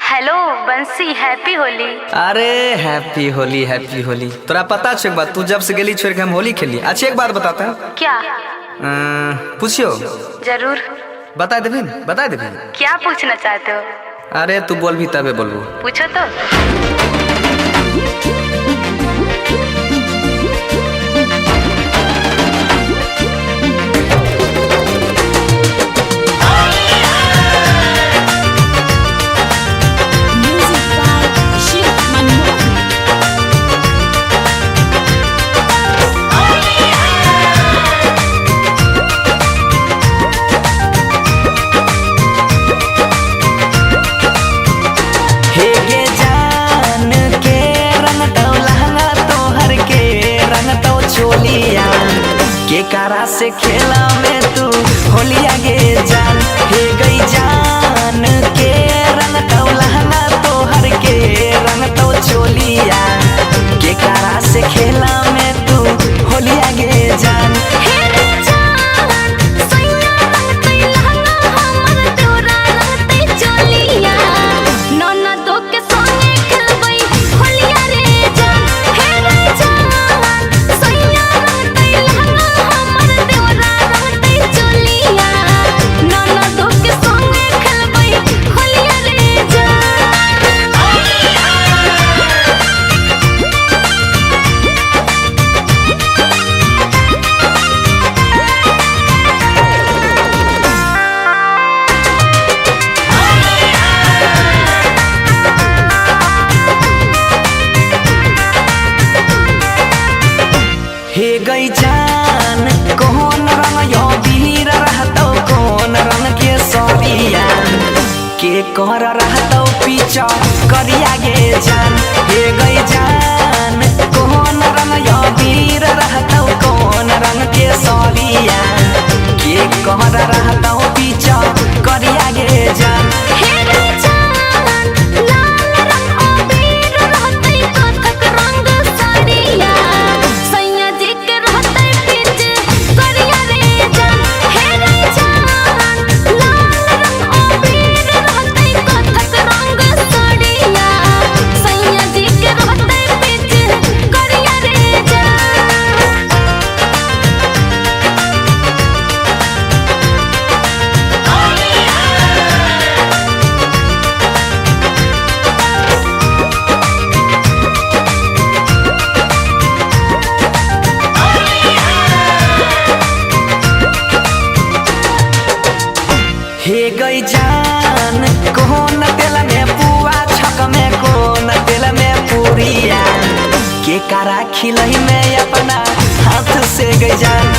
Hello बंसी, happy Holi. अरे happy Holi happy Holi. तोरा पता छे एक बात, तू जब से गेली छोड़ के हम होली खेली। अच्छा एक बात बताता है। क्या? पूछियो। जरूर। बता देबी बता देबी। क्या पूछना चाहते हो? अरे तू बोल भी तबे बोलबो। पूछो तो। के कारा से खेला में तू होलिया गे जान, हे गई जान के रंग तो लहंगा तोहर के रंग तो चोलिया। के कारा से खेला में तू होलिया गे जान, हे गई जान कौन रंग यो वीर रहतो, कौन रंग के सरिया के कर रहतो पीछा करिया गे जान। हे गई जान कौन रंग यो वीर रहतो, कौन रंग के सरिया के कर रहतो पीछा करिया गे जान। हे गई जान कौन तेल में पुआ छक में, कौन तेल में पूरिया के कारा खिलही में अपना हाथ से गई जान।